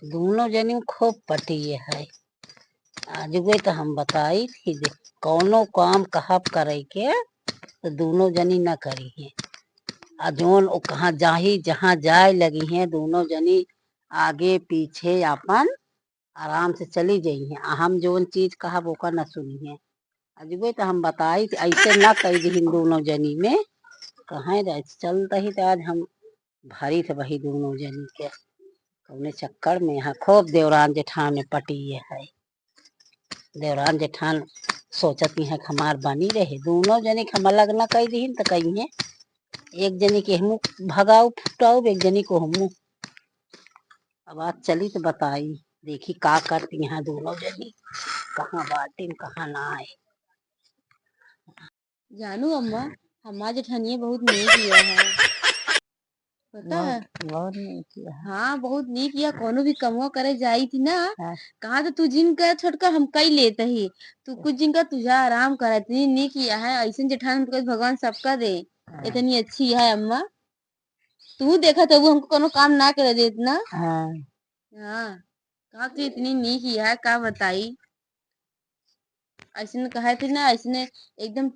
दोनों जनी खूब पटिए है। आज गई तो हम बताई थी जे कौनो काम कहब करे के तो दोनों जनी न करी है। आ जोन वो कहाँ जाही जहाँ जाए लगी है दोनों जनी आगे पीछे अपन आराम से चली जाई है। हम जोन चीज कहब ओका न सुनी है। आज गई तो हम बताई थी ऐसे न कही दीन दोनों जनी में कहाँ जाए चलता ही तो आज हम भारी थे वही दोनों जनी के कौने चक्कर में यहाँ खूब देवरान जेठान में पटिए है। देवरान जेठान सोचती है हमार बनी रहे दोनों जनी हम अलग न कही दीन तो कही है एक जनी के हमू भगाऊ फुटाऊ एक जनी को हमू। अब आज चली तो बताई देखी का करती यहाँ दोनों जनी कहाँ बाटिन कहाँ ना आए। जानू अम्मा हमारा जेठानिया बहुत नेक किया है पता है। बहुत नहीं किया। हाँ बहुत नीक किया कोनो भी कमवा करे जाई थी ना हाँ। कहा तो तू जिनका छोटका हम कई लेते ही तू कुछ जिनका तुझा आराम करा इतनी नीक किया है ऐसे जेठान तो भगवान सबका दे। इतनी अच्छी है अम्मा तू देखा तो वो हमको कोनो काम ना करे दे इतना। हाँ। हाँ कहा तू इतनी नीक किया है का बताई ऐसे कहा थी ना ऐसे एकदम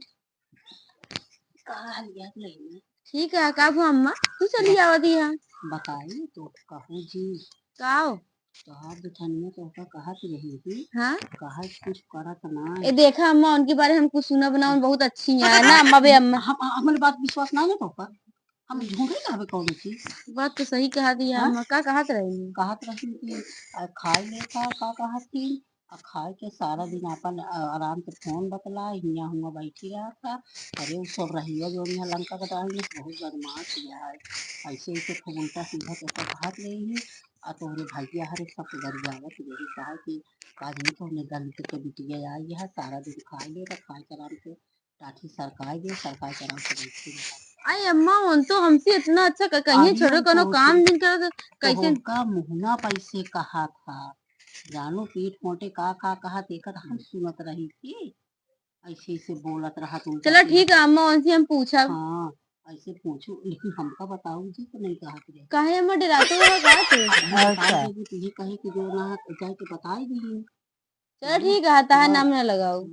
ठीक है का अम्मा तू चली आवती है बताई तो कहूँ जी काओ तोहार जेठानिया तो कहत रही थी हाँ कहा कुछ करत ना ये देखा अम्मा उनके बारे में हम कुछ सुना बना बहुत अच्छी है ना अम्मा बे अम्मा हमारी बात विश्वास ना है तो हम झूठ ही कहबे कौन चीज। बात तो सही कहा दिया अम्मा का कहत रही कहत रही कि खाए लेता का कहत थी खाए के सारा दिन अपन आराम से फोन बतला हियाँ हुआ बैठी रहा था। अरे वो सब रहिया जो यहाँ लंका का डाल बहुत बदमाश किया है ऐसे ऐसे खूब उल्टा सीधा कैसा कहत रही है। तोहरे भैया हर एक सब गरियावत यही कहा कि काजनी तो हमने गलती के बिटिया आई है सारा दिन खाए ले खाए कराम से टाठी सरकाए दे सरकाए कराम से बैठी रहा। आई अम्मा उन तो हमसे इतना अच्छा कहीं छोड़ो कोनो काम दिन कर कैसे का मुहना पैसे कहा था जानू पीठ मोटे का कहा देखत हम सुनत रही थी ऐसे ऐसे बोलत रहा तुम। चलो ठीक है अम्मा उनसे हम पूछा। हाँ ऐसे पूछो लेकिन हमका बताओ जी तो नहीं कहा थे काहे अम्मा डराते हो का तू तुझे कहे कि जो ना जाए के बताई दी। चलो ठीक है ताहा नाम ना लगाओ।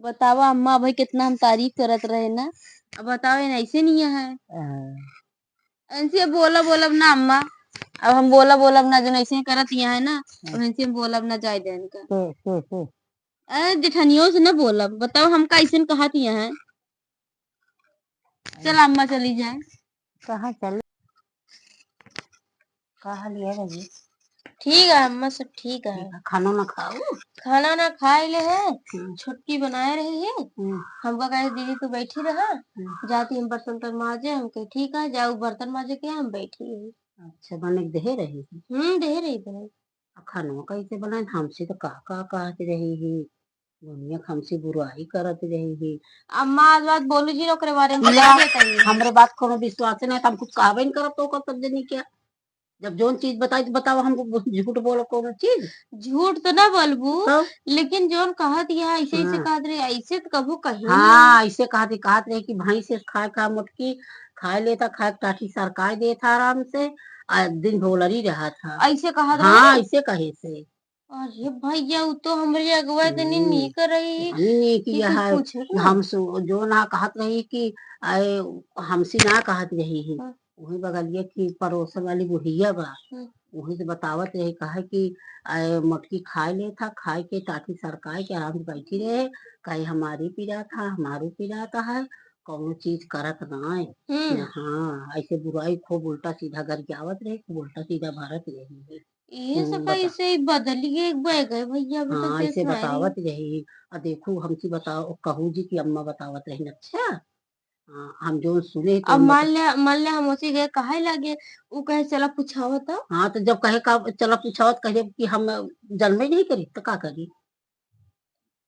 बताओ अम्मा भाई कितना हम तारीफ करत रहे ना अब बताओ ऐसे नहीं है ऐसे बोला बोलब ना अम्मा अब हम बोला बोलब ना जो ऐसे करत यहाँ है ना अब ऐसे हम बोलब ना जाए देन का अरे जेठानियों से ना बोलब बताओ हम कैसे कहा है चल अम्मा चली जाए कहाँ चल कहाँ लिया लगी ठीक है अम्मा सब ठीक है खाना ना खाओ खाना ना खाए ले है छुट्टी बनाए रही है हमका कहे दीदी तू बैठी रहा जाती हम बर्तन तर माजे हम कहे ठीक है जाओ बर्तन माजे के हम बैठी है। अच्छा बने दे रही दे रही बहन खाना कैसे बनाए हमसे तो का कहते रही है दुनिया हमसे बुराई करत रही है। अम्मा आज बात बोलू जी ओकरे बारे में हमरे बात कोनो विश्वास नहीं हम कुछ कहबे नहीं करत तो कर देनी क्या जब जोन चीज बताई तो बताओ हमको झूठ बोलो कौन चीज झूठ तो ना बोलबू लेकिन जोन कहा दिया ऐसे ऐसे कहा रहे ऐसे तो कबू कही हाँ ऐसे कहत रहे कि भाई से खाए खा मुटकी खाए लेता खाए टाठी सरकाए देता आराम से दिन भोलरी रहा था ऐसे कहा हाँ ऐसे कहे से। अरे भैया वो तो हमारी अगुआ इतनी नहीं कर रही नहीं किया है हम जो ना कहत रही कि हमसे ना कहत रही है वही बगलिया की पड़ोसन वाली बुढ़िया बा वही से बतावत रहे कहा कि मटकी खाए ले था खाए के टाटी सरकाए के आराम से बैठी रहे कहे हमारी पीड़ा था हमारू पीड़ा था है कौनो चीज करत ना है। हाँ ऐसे बुराई खूब उल्टा सीधा गरियावत रहे खूब उल्टा सीधा भरत रही है ये सब ऐसे बदलिए गए भैया हाँ ऐसे बतावत रही और देखो हमसे बताओ कहू जी की अम्मा बतावत रही अच्छा। हाँ हम जो सुने तो अब मान ले हम उसी गए कहे लगे वो कहे चला पूछाओ तो हाँ तो जब कहे का चला पूछाओ कहे कि हम जन्म नहीं करी तो का करी।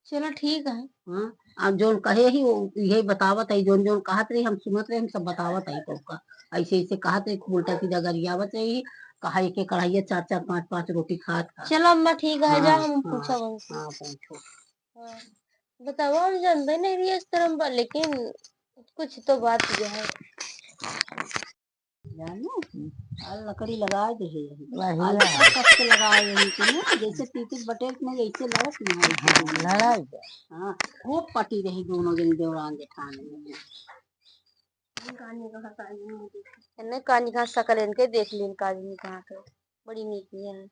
चलो ठीक है हाँ अब जोन कहे ही वो यही बतावत है जोन जोन कहत रही हम सुनत रहे हम सब बतावत है तो का ऐसे ऐसे कहत रही खूब उल्टा सीधा गरियावत रही कहा एक कढ़ाइया चार चार पांच पांच रोटी खात था। चलो अम्मा ठीक है जा हम हाँ, पूछा हाँ पूछो बताओ हम जानते नहीं रही इस तरह लेकिन कुछ तो बात यह है जानो और लकड़ी लगाए दे है वही आज है। तक से लगाए यही के ना जैसे तीतिर बटेर में ऐसे लड़त नहीं है लड़ाई हाँ खूब पटी रही दोनों दिन देवरान जेठानी में इन्हें कानी कहाँ शकल इनके देख ली कानी कहाँ के बड़ी नीकी है।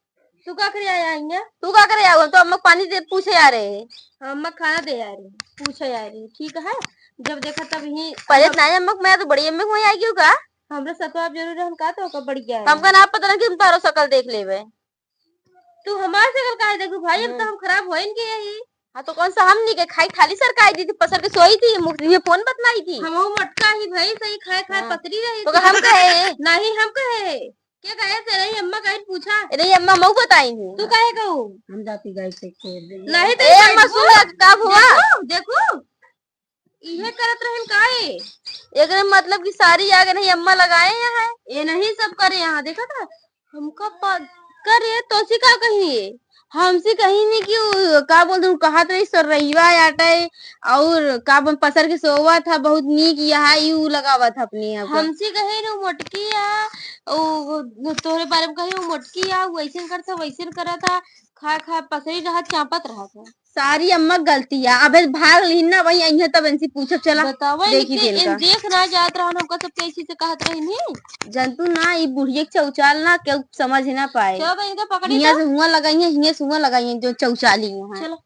तू का करे आया है? तू का करे आया तो अम्मा पानी दे पूछे आ रहे हैं। अम्मा खाना दे आ रही पूछे आ रही ठीक है जब देखा तब ही पहले ना अम्मा मैं तो बड़ी अम्मा को आई क्यों का हमरा सतवा जरूर हम का तो का बढ़िया है हमका ना पता ना कि तुम तारो शकल देख लेवे तू हमार शकल काहे देखू भाई अब तो हम खराब होइन के यही हाँ तो कौन सा हम नहीं के खाई खाली सरकाई दी थी पसर के सोई थी ये फोन बतलाई थी हम मटका ही भाई सही खाए खाए पतरी रही तो हम कहे नहीं हम कहे क्या कहे तेरे ही अम्मा कहीं पूछा अरे अम्मा मऊ बताई थी तू कहे कहू हम जाती गाय से छोड़ दे नहीं तो अम्मा सुन कब हुआ देखो इहे करत रहन काहे एकरे मतलब की सारी आगे नहीं अम्मा लगाए यहाँ ये नहीं सब करे यहाँ देखा था हमका करे तो सी का कही हमसे कहीं नहीं क्यों का बोल दूं कहा तो इस रईवा आटे और का पसर के सोवा था बहुत नीक यहाँ यू लगावा था अपनी यहाँ हमसे कहे रो मोटकी ओ तोरे बारे में कहे मोटकी वैसे करता वैसे करा था खा खा पसरी रहा चापत रहा था सारी अम्मा गलती है अबे भाग लीन ना वही आई तब इनसे पूछब चला देखी देख ना जात रहा हमका सब कैसी से कहत रही नहीं जंतु ना ये बुढ़िया चौचाल ना क्यों समझ ना पाए चलो इनका पकड़ी हियां से हुआ लगाई है हियां से हुआ लगाई है जो चौचाली है चलो